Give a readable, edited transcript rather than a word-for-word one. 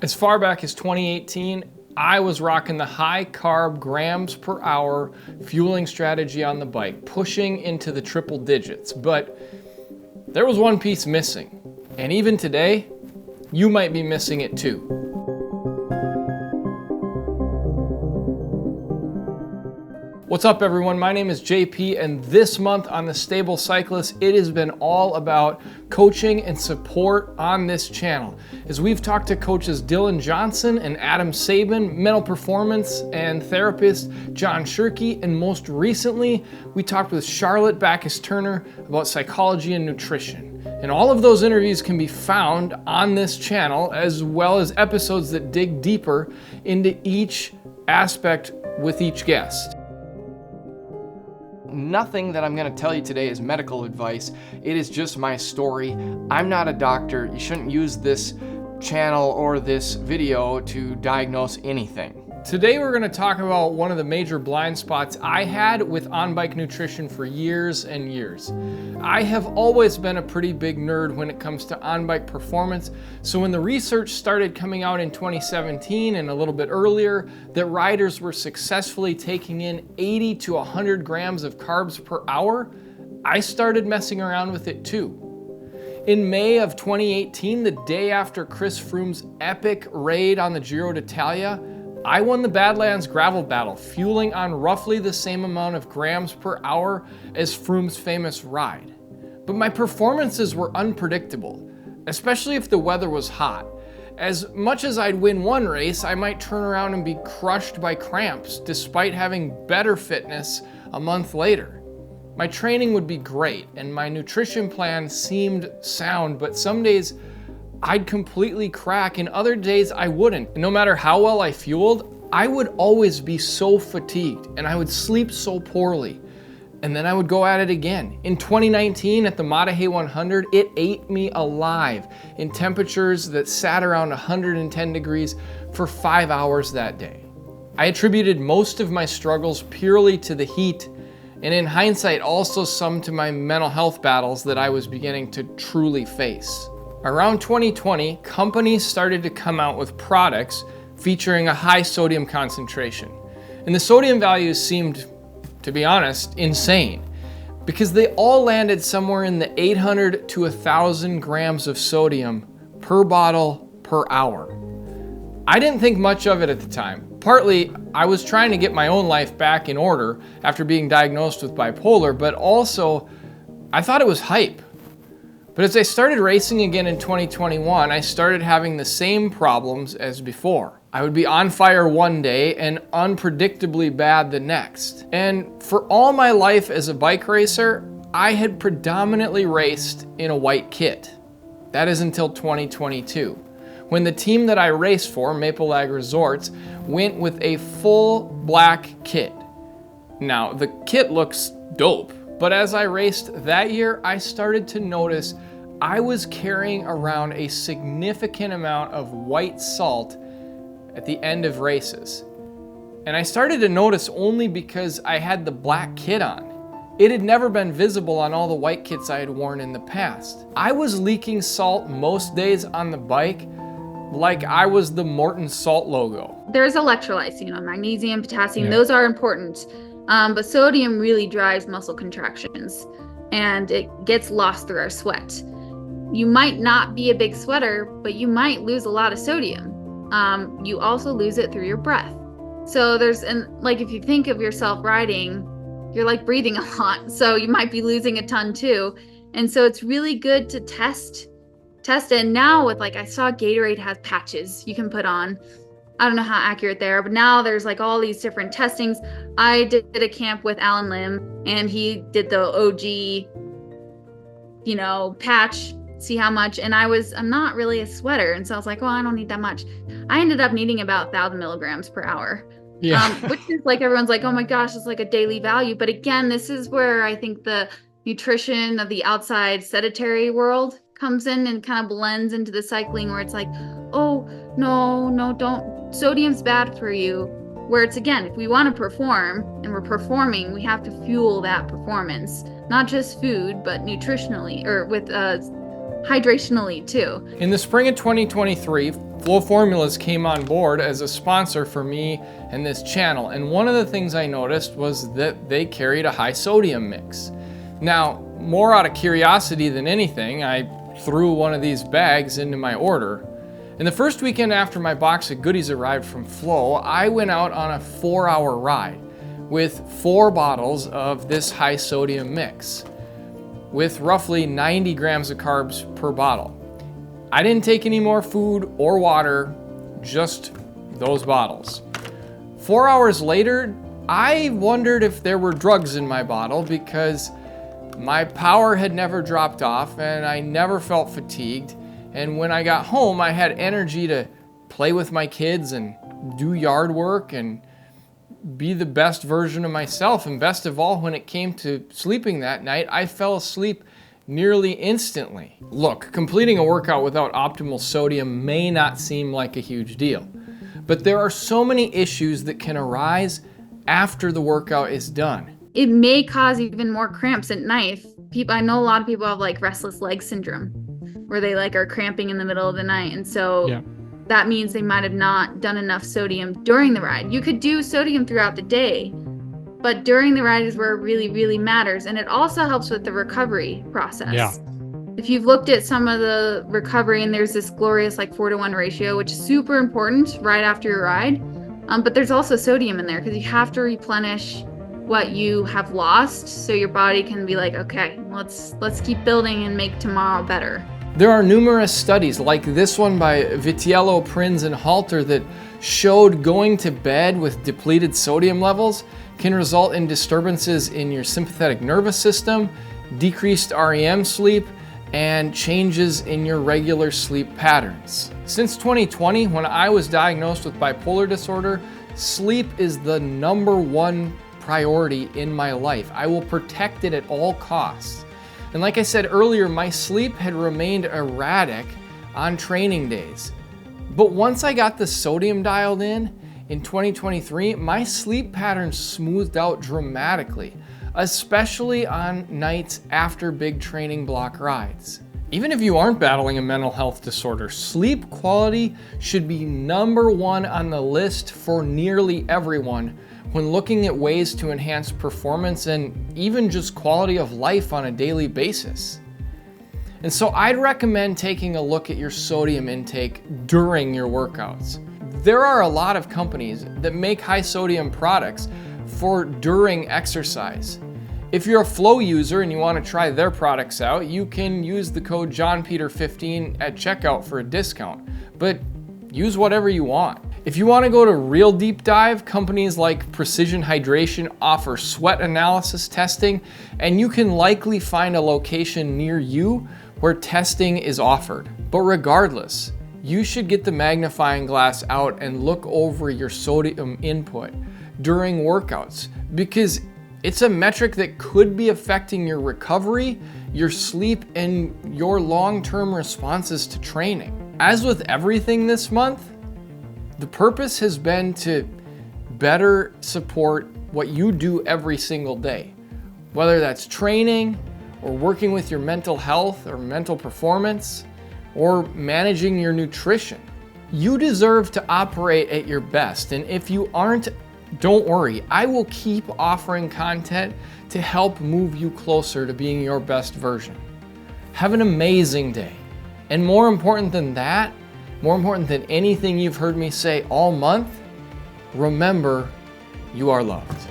As far back as 2018, I was rocking the high carb grams per hour fueling strategy on the bike, pushing into the triple digits. But there was one piece missing. And even today, you might be missing it too. What's up everyone, my name is JP, and this month on The Stable Cyclist, it has been all about coaching and support on this channel. As we've talked to coaches Dylan Johnson and Adam Sabin, mental performance and therapist John Shirkey, and most recently, we talked with Charlotte Backus-Turner about psychology and nutrition. And all of those interviews can be found on this channel, as well as episodes that dig deeper into each aspect with each guest. Nothing that I'm going to tell you today is medical advice. It is just my story. I'm not a doctor. You shouldn't use this channel or this video to diagnose anything. Today we're going to talk about one of the major blind spots I had with on-bike nutrition for years and years. I have always been a pretty big nerd when it comes to on-bike performance, so when the research started coming out in 2017 and a little bit earlier that riders were successfully taking in 80 to 100 grams of carbs per hour, I started messing around with it too. In May of 2018, the day after Chris Froome's epic raid on the Giro d'Italia, I won the Badlands Gravel Battle, fueling on roughly the same amount of grams per hour as Froome's famous ride. But my performances were unpredictable, especially if the weather was hot. As much as I'd win one race, I might turn around and be crushed by cramps, despite having better fitness a month later. My training would be great, and my nutrition plan seemed sound, but some days I'd completely crack, and other days I wouldn't. And no matter how well I fueled, I would always be so fatigued, and I would sleep so poorly. And then I would go at it again. In 2019 at the Mahache 100, it ate me alive in temperatures that sat around 110 degrees for 5 hours that day. I attributed most of my struggles purely to the heat, and in hindsight also some to my mental health battles that I was beginning to truly face. Around 2020, companies started to come out with products featuring a high sodium concentration. And the sodium values seemed, to be honest, insane, because they all landed somewhere in the 800 to 1,000 grams of sodium per bottle per hour. I didn't think much of it at the time. Partly, I was trying to get my own life back in order after being diagnosed with bipolar, but also I thought it was hype. But as I started racing again in 2021, I started having the same problems as before. I would be on fire one day and unpredictably bad the next. And for all my life as a bike racer, I had predominantly raced in a white kit. That is until 2022, when the team that I raced for, Maple Lag Resorts, went with a full black kit. Now, the kit looks dope, but as I raced that year, I started to notice I was carrying around a significant amount of white salt at the end of races. And I started to notice only because I had the black kit on. It had never been visible on all the white kits I had worn in the past. I was leaking salt most days on the bike like I was the Morton Salt logo. There's electrolytes, magnesium, potassium, those are important. But sodium really drives muscle contractions, and it gets lost through our sweat. You might not be a big sweater, but you might lose a lot of sodium. You also lose it through your breath. So if you think of yourself riding, you're like breathing a lot. So you might be losing a ton too. And so it's really good to test it. And now with I saw Gatorade has patches you can put on. I don't know how accurate they are, but now there's all these different testings. I did a camp with Alan Lim, and he did the OG, patch, see how much. And I'm not really a sweater. And so I was like, I don't need that much. I ended up needing about 1,000 milligrams per hour. Yeah. Which is everyone's like, oh my gosh, it's a daily value. But again, this is where I think the nutrition of the outside sedentary world comes in and kind of blends into the cycling, where it's oh, no, don't. Sodium's bad for you. Where it's, again, if we want to perform and we're performing, we have to fuel that performance, not just food, but nutritionally or with hydrationally too. In the spring of 2023, Flow Formulas came on board as a sponsor for me and this channel, and one of the things I noticed was that they carried a high sodium mix. Now, more out of curiosity than anything, I threw one of these bags into my order. And the first weekend after my box of goodies arrived from Flow, I went out on a 4-hour ride with 4 bottles of this high sodium mix with roughly 90 grams of carbs per bottle. I didn't take any more food or water, just those bottles. 4 hours later, I wondered if there were drugs in my bottle because my power had never dropped off and I never felt fatigued. And when I got home, I had energy to play with my kids and do yard work and be the best version of myself. And best of all, when it came to sleeping that night, I fell asleep nearly instantly. Look, completing a workout without optimal sodium may not seem like a huge deal, but there are so many issues that can arise after the workout is done. It may cause even more cramps at night. I know a lot of people have like restless leg syndrome, where they like are cramping in the middle of the night, and so that means they might have not done enough sodium during the ride. You could do sodium throughout the day, but during the ride is where it really, really matters. And it also helps with the recovery process. Yeah. If you've looked at some of the recovery, and there's this glorious like 4-to-1 ratio, which is super important right after your ride. But there's also sodium in there because you have to replenish what you have lost so your body can be like, okay, let's keep building and make tomorrow better. There are numerous studies like this one by Vitiello, Prinz, and Halter that showed going to bed with depleted sodium levels can result in disturbances in your sympathetic nervous system, decreased REM sleep, and changes in your regular sleep patterns. Since 2020, when I was diagnosed with bipolar disorder, sleep is the #1 priority in my life. I will protect it at all costs. And like I said earlier, my sleep had remained erratic on training days. But once I got the sodium dialed in 2023, my sleep patterns smoothed out dramatically, especially on nights after big training block rides. Even if you aren't battling a mental health disorder, sleep quality should be #1 on the list for nearly everyone when looking at ways to enhance performance and even just quality of life on a daily basis. And so I'd recommend taking a look at your sodium intake during your workouts. There are a lot of companies that make high sodium products for during exercise. If you're a Flow user and you want to try their products out, you can use the code JohnPeter15 at checkout for a discount, but use whatever you want. If you want to go to real deep dive, companies like Precision Hydration offer sweat analysis testing, and you can likely find a location near you where testing is offered. But regardless, you should get the magnifying glass out and look over your sodium input during workouts, because it's a metric that could be affecting your recovery, your sleep, and your long-term responses to training. As with everything this month, the purpose has been to better support what you do every single day, whether that's training or working with your mental health or mental performance or managing your nutrition. You deserve to operate at your best, and if you aren't, don't worry, I will keep offering content to help move you closer to being your best version. Have an amazing day. And more important than that, more important than anything you've heard me say all month, remember, you are loved.